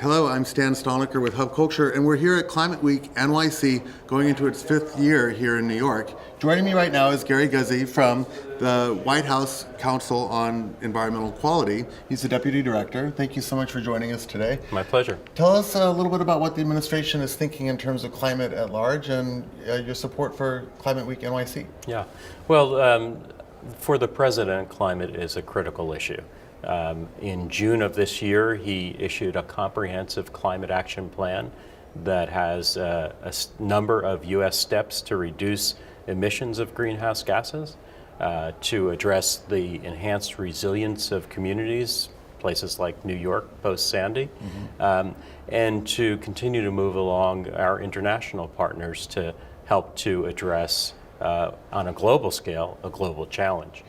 Hello, I'm Stan Stalnaker with Hub Culture, and we're here at Climate Week NYC, going into its 5th year here in New York. Joining me right now is Guzy from the White House Council on Environmental Quality. He's the Deputy Director. Thank you so much for joining us today. My pleasure. Tell us a little bit about what the administration is thinking in terms of climate at large and your support for Climate Week NYC. Yeah, well, for the President, climate is a critical issue. In June of this year, he issued a comprehensive climate action plan that has a number of U.S. steps to reduce emissions of greenhouse gases, to address the enhanced resilience of communities, places like New York post-Sandy, and to continue to move along our international partners to help to address, on a global scale, a global challenge.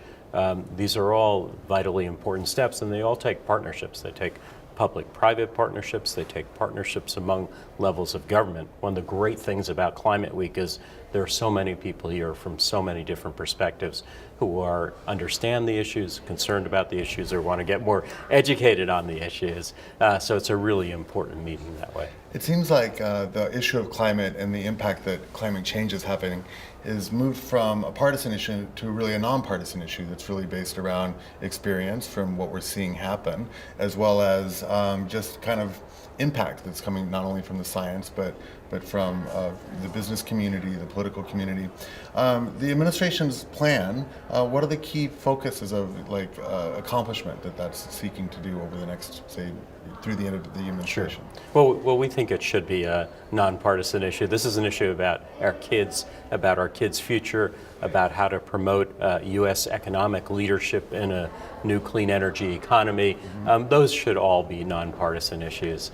These are all vitally important steps, and they all take partnerships. They take public-private partnerships. They take partnerships among levels of government. One of the great things about Climate Week is there are so many people here from so many different perspectives who understand the issues, concerned about the issues, or want to get more educated on the issues. So it's a really important meeting that way. It seems like the issue of climate and the impact that climate change is having is moved from a partisan issue to really a nonpartisan issue that's really based around experience from what we're seeing happen, as well as just kind of impact that's coming not only from the science but from the business community, the political community. The administration's plan, what are the key focuses of accomplishment that's seeking to do over the next, say, through the end of the administration? Sure. Well, we think it should be a nonpartisan issue. This is an issue about our kids' future, about how to promote U.S. economic leadership in a new clean energy economy. Those should all be nonpartisan issues.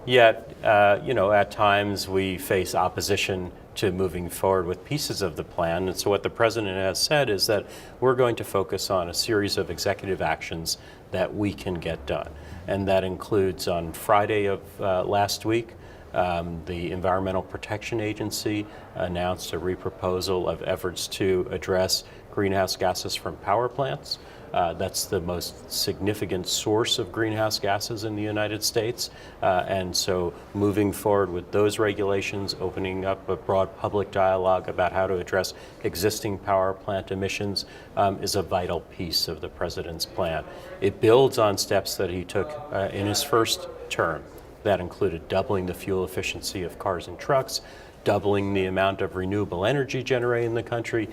Yet, at times we face opposition to moving forward with pieces of the plan. And so what the President has said is that we're going to focus on a series of executive actions that we can get done. And that includes on Friday of last week, the Environmental Protection Agency announced a reproposal of efforts to address greenhouse gases from power plants. That's the most significant source of greenhouse gases in the United States. And so moving forward with those regulations, opening up a broad public dialogue about how to address existing power plant emissions is a vital piece of the President's plan. It builds on steps that he took in his first term. That included doubling the fuel efficiency of cars and trucks, doubling the amount of renewable energy generated in the country,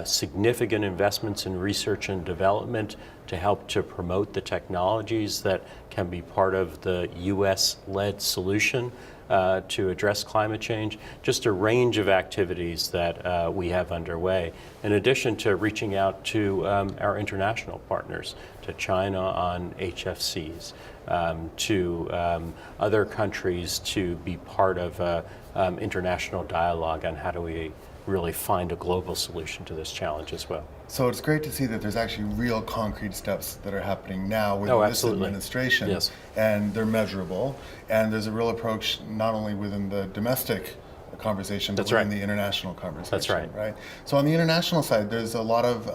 significant investments in research and development to help to promote the technologies that can be part of the U.S.-led solution to address climate change. Just a range of activities that we have underway, in addition to reaching out to our international partners, to China on HFCs, to other countries to be part of international dialogue on how do we really find a global solution to this challenge as well. So it's great to see that there's actually real concrete steps that are happening now with this administration, yes. And they're measurable, and there's a real approach not only within the domestic conversation, but within the international conversation. That's right. Right. So on the international side, there's a lot of,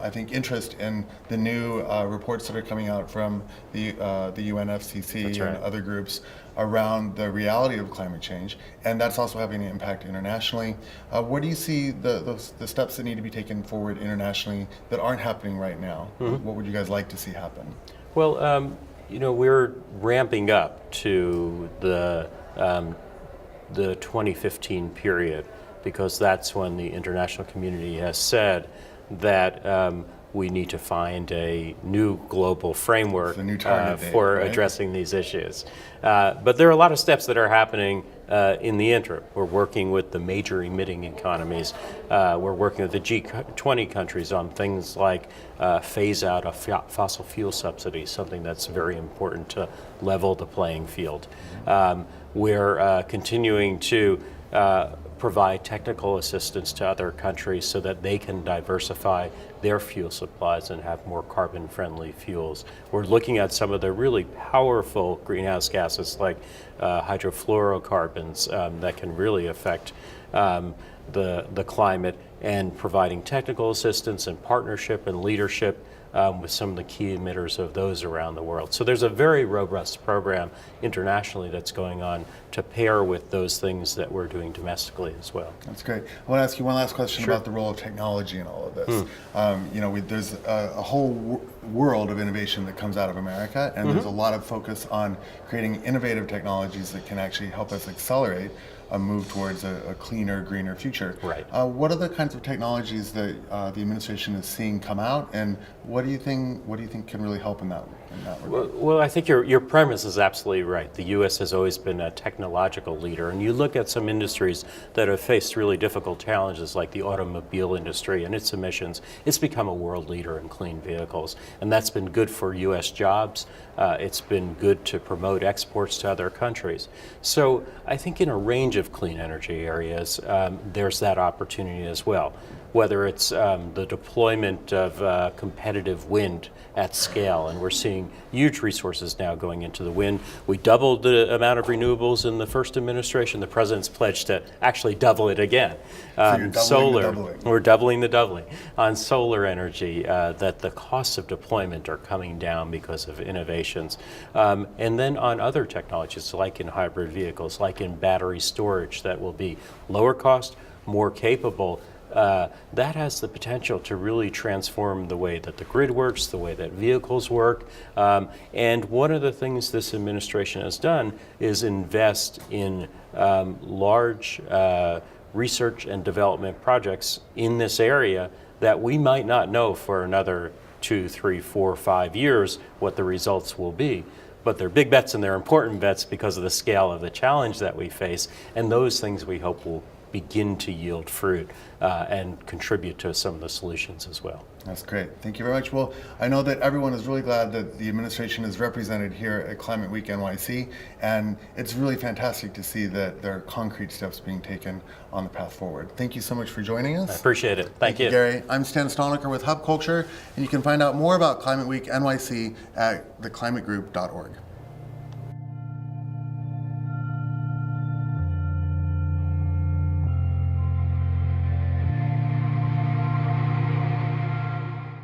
I think, interest in the new reports that are coming out from the UNFCCC and other groups around the reality of climate change, and that's also having an impact internationally. Where do you see the steps that need to be taken forward internationally that aren't happening right now? What would you guys like to see happen? Well, we're ramping up to the 2015 period, because that's when the international community has said that we need to find a new global framework for addressing these issues. But there are a lot of steps that are happening in the interim. We're working with the major emitting economies. We're working with the G20 countries on things like phase out of fossil fuel subsidies, something that's very important to level the playing field. We're continuing to provide technical assistance to other countries so that they can diversify their fuel supplies and have more carbon-friendly fuels. We're looking at some of the really powerful greenhouse gases like hydrofluorocarbons that can really affect the climate, and providing technical assistance and partnership and leadership with some of the key emitters of those around the world. So there's a very robust program internationally that's going on to pair with those things that we're doing domestically as well. That's great. I want to ask you one last question Sure. about the role of technology in all of this. There's a whole world of innovation that comes out of America, and there's a lot of focus on creating innovative technologies that can actually help us accelerate a move towards a cleaner, greener future. Right. What are the kinds of technologies that the administration is seeing come out, and what do you think can really help in that regard? Well, I think your premise is absolutely right. The U.S. has always been a technological leader, and you look at some industries that have faced really difficult challenges, like the automobile industry and its emissions. It's become a world leader in clean vehicles, and that's been good for U.S. jobs. It's been good to promote exports to other countries. So I think in a range of clean energy areas, there's that opportunity as well. Whether it's the deployment of competitive wind at scale, and we're seeing huge resources now going into the wind. We doubled the amount of renewables in the first administration. The president's pledged to actually double it again. So you're doubling solar, the doubling. we're doubling the doubling. On solar energy, that the costs of deployment are coming down because of innovations. And then on other technologies, like in hybrid vehicles, like in battery storage, that will be lower cost, more capable. That has the potential to really transform the way that the grid works, the way that vehicles work. And one of the things this administration has done is invest in large research and development projects in this area that we might not know for another 2, 3, 4, 5 years what the results will be. But they're big bets, and they're important bets because of the scale of the challenge that we face. And those things we hope will begin to yield fruit and contribute to some of the solutions as well. That's great. Thank you very much. Well, I know that everyone is really glad that the administration is represented here at Climate Week NYC, and it's really fantastic to see that there are concrete steps being taken on the path forward. Thank you so much for joining us. I appreciate it. Thank you. Gary. I'm Stan Stalnaker with Hub Culture, and you can find out more about Climate Week NYC at theclimategroup.org.